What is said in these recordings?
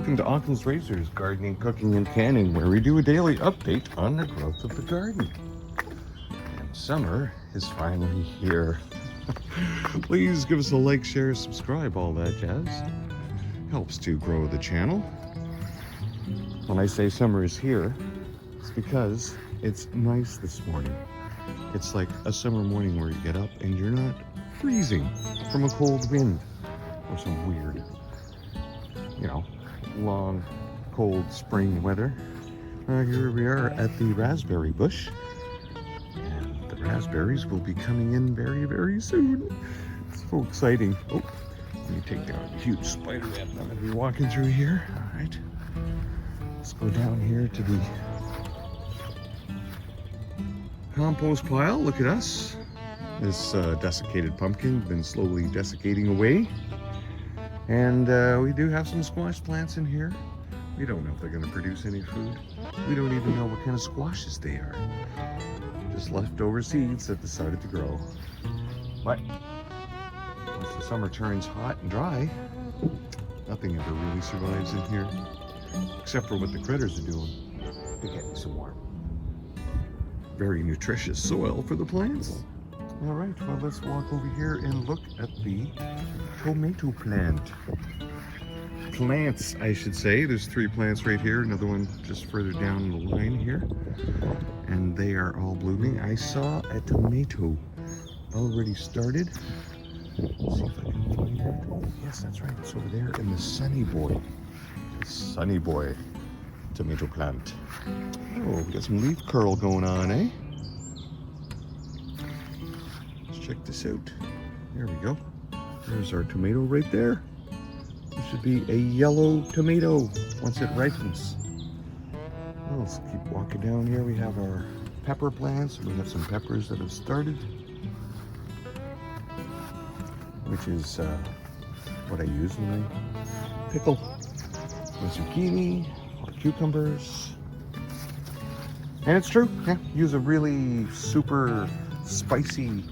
welcome to OccamsRazor's Gardening, Cooking, and Canning, where we do a daily update on the growth of the garden. And summer is finally here. Please give us a like, share, subscribe, all that jazz. Helps to grow the channel. When I say summer is here, it's because it's nice this morning. It's like a summer morning where you get up and you're not freezing from a cold wind or some weird, long, cold spring weather. Here we are at the raspberry bush, and the raspberries will be coming in very, very soon. It's so exciting. Oh, let me take down a huge spider web. I'm going to be walking through here. All right, let's go down here to the compost pile. Look at us. This desiccated pumpkin has been slowly desiccating away. And we do have some squash plants in here. We don't know if they're going to produce any food. We don't even know what kind of squashes they are. Just leftover seeds that decided to grow. But once the summer turns hot and dry, nothing ever really survives in here, except for what the critters are doing to get me some warm, very nutritious soil for the plants. All right, well, let's walk over here and look at the tomato plant. Plants, I should say. There's 3 plants right here, another one just further down the line here, and they are all blooming. I saw a tomato already started. Let's see if I can find it. Oh, yes, that's right. It's over there in the Sunny Boy. The Sunny Boy tomato plant. Oh, we got some leaf curl going on, eh? Check this out. There we go. There's our tomato right there. This should be a yellow tomato once it ripens. Well, let's keep walking down here. We have our pepper plants. We have some peppers that have started, which is what I use when I pickle my zucchini or cucumbers. And it's true, yeah, use a really super spicy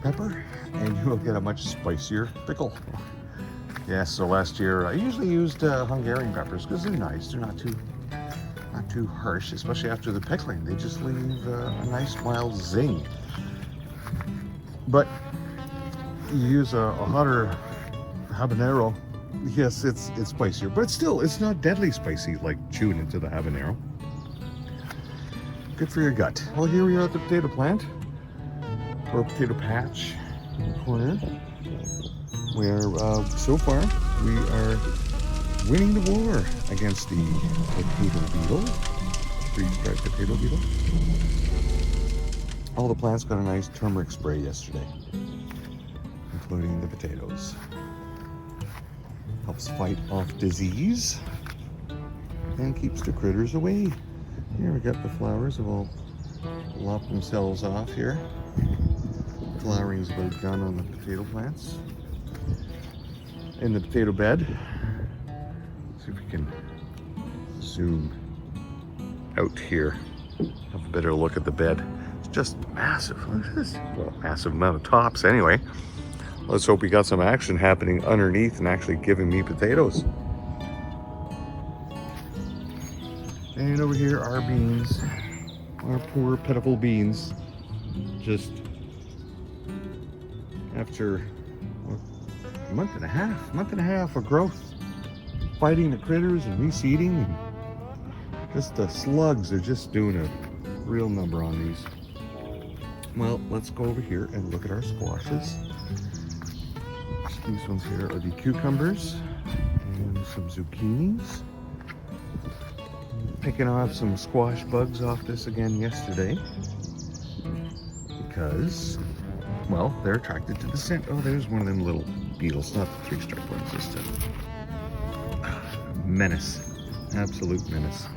pepper and you will get a much spicier pickle. Yeah, so last year I usually used Hungarian peppers because they're nice. They're not too harsh, especially after the pickling. They just leave a nice mild zing. But you use a hotter habanero, yes, it's spicier, but it's not deadly spicy like chewing into the habanero. Good for your gut. Well, here we are at the potato plant, or potato patch in the corner, where so far we are winning the war against the potato beetle, freeze-dried potato beetle. All the plants got a nice turmeric spray yesterday, including the potatoes. Helps fight off disease and keeps the critters away. Here we got the flowers have all lopped themselves off here. Flowering's about done on the potato plants. In the potato bed, let's see if we can zoom out here, have a better look at the bed. It's just massive. Look at this. Well, massive amount of tops anyway. Let's hope we got some action happening underneath and actually giving me potatoes. And over here are beans, our poor pitiful beans, just after a month and a half of growth, fighting the critters and reseeding, and just the slugs are just doing a real number on these. Well, let's go over here and look at our squashes. These ones here are the cucumbers and some zucchinis. Picking off some squash bugs off this again yesterday because, well, they're attracted to the scent. Oh, there's one of them little beetles, not the 3-striped ones, just a menace, absolute menace.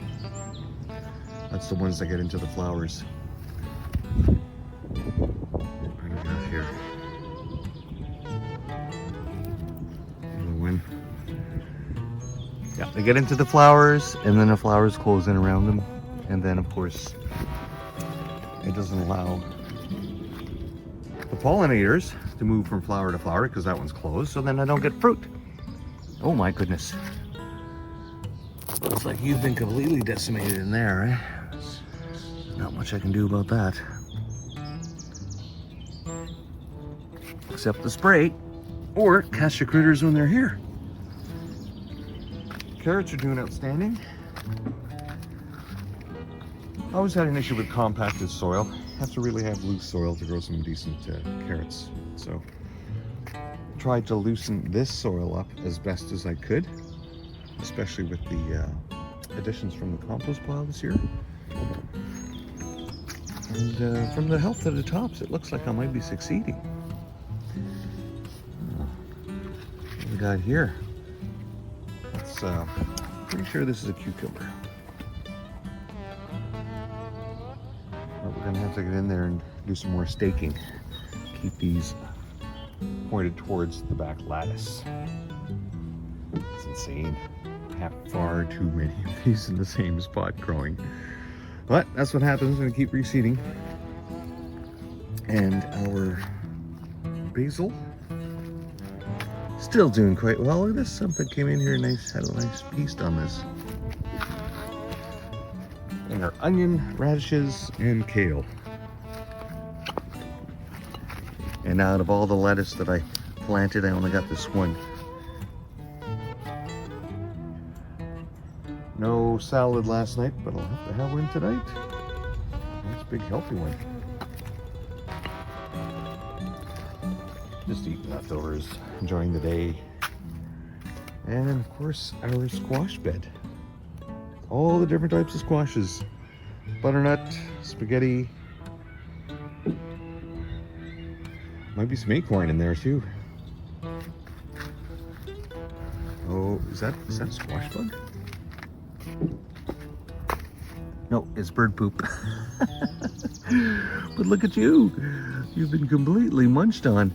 That's the ones that get into the flowers. What do we got here? Yeah, they get into the flowers and then the flowers close in around them, and then of course it doesn't allow the pollinators to move from flower to flower because that one's closed, so then I don't get fruit. Oh my goodness. Looks like you've been completely decimated in there, eh? There's not much I can do about that. Except the spray, or catch the critters when they're here. Carrots are doing outstanding. I always had an issue with compacted soil. Have to really have loose soil to grow some decent carrots. So tried to loosen this soil up as best as I could, especially with the additions from the compost pile this year. And from the health of the tops, it looks like I might be succeeding. What we got here? That's pretty sure this is a cucumber. But we're gonna have to get in there and do some more staking. Keep these pointed towards the back lattice. It's insane. I have far too many of these in the same spot growing. But that's what happens when you keep reseeding. And our basil, still doing quite well. Look at this, something came in here, had a nice piece on this. And our onion, radishes, and kale. And out of all the lettuce that I planted, I only got this one. No salad last night, but I'll have to have one tonight. Nice big healthy one. Just eating leftovers, enjoying the day. And of course, our squash bed. All the different types of squashes. Butternut, spaghetti. Might be some acorn in there too. Oh, is that a squash bug? No, it's bird poop. But look at you. You've been completely munched on.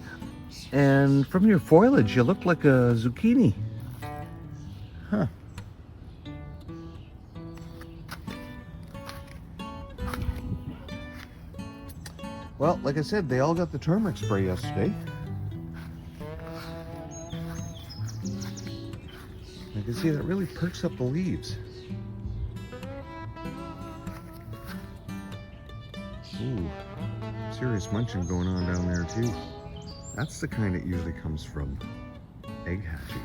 And from your foliage, you look like a zucchini. Huh. Well, like I said, they all got the turmeric spray yesterday. You can see that really perks up the leaves. Ooh, serious munching going on down there too. That's the kind that usually comes from egg hatching.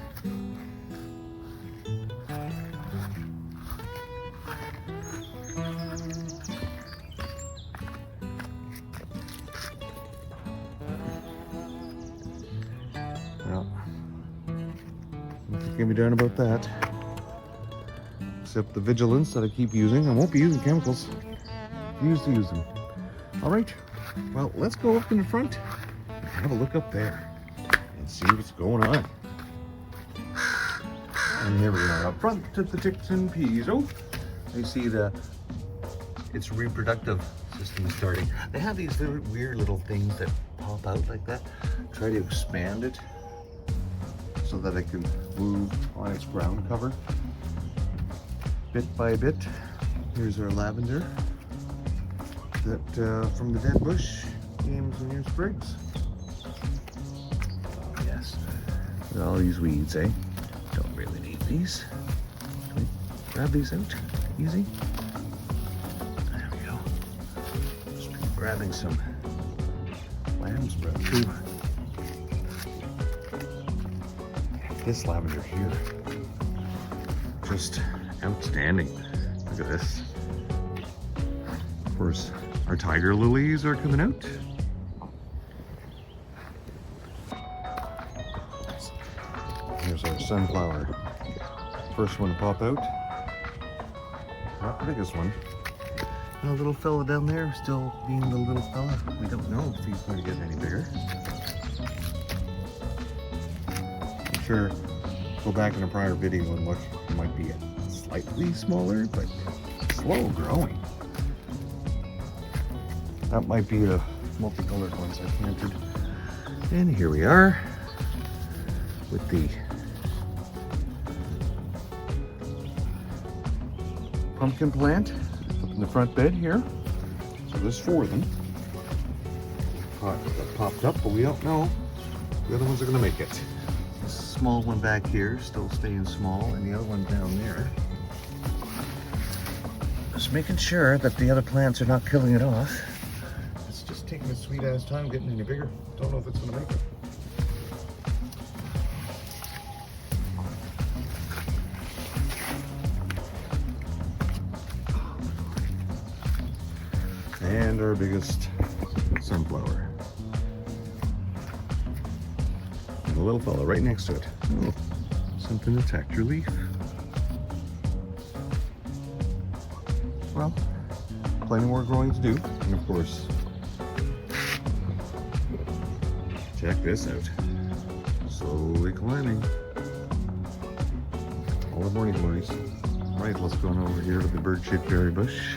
Well, nothing can be done about that. Except the vigilance that I keep using. I won't be using chemicals. Refuse to use them. All right, well, let's go up in the front and have a look up there and see what's going on. And here we are up front at the ticks and peas. Oh, you see its reproductive system is starting. They have these little weird little things that pop out like that. Try to expand it so that it can move on its ground cover bit by bit. Here's our lavender that from the dead bush came some new sprigs. Oh yes, look at all these weeds, eh? Don't really need these. Can we grab these out? Easy. There we go. Just be grabbing some lamb's breath too. This lavender here, just outstanding. Look at this. Of course, our tiger lilies are coming out. Here's our sunflower. First one to pop out. Not the biggest one. And a little fella down there, still being the little fella. We don't know if he's going to get any bigger. I'm sure go back in a prior video and look. It might be slightly smaller, but slow growing. That might be the multicolored ones I planted. And here we are with the pumpkin plant up in the front bed here. So there's 4 of them. That popped up, but we don't know if the other ones are going to make it. This small one back here still staying small, and the other one down there Just making sure that the other plants are not killing it off. It's just taking a sweet ass time getting any bigger. Don't know if it's gonna make it. And our biggest sunflower. And the little fella right next to it. Oh, something attacked your leaf. Well, plenty more growing to do. And of course, check this out. Slowly climbing. All the morning glories. Right, let's go on over here to the bird-shaped berry bush.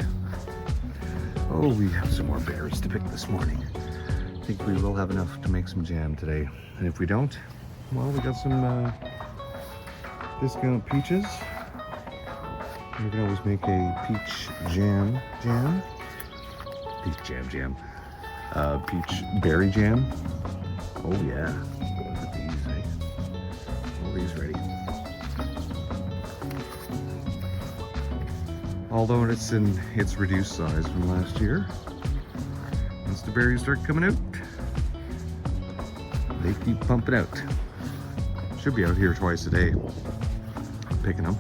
Oh, we have some more berries to pick this morning. I think we will have enough to make some jam today. And if we don't, well, we got some discount peaches. We can always make a peach jam. Peach jam. Peach berry jam. Oh yeah. Look at these, eh? All these ready. Although it's in its reduced size from last year. Once the berries start coming out, they keep pumping out. Should be out here twice a day picking them.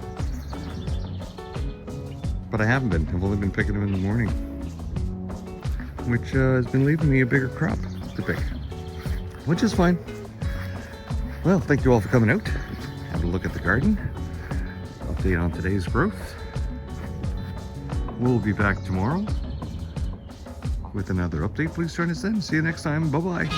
But I haven't been. I've only been picking them in the morning, which has been leaving me a bigger crop to pick, which is fine. Well, thank you all for coming out. Have a look at the garden. Update on today's growth. We'll be back tomorrow with another update. Please join us then. See you next time. Bye-bye.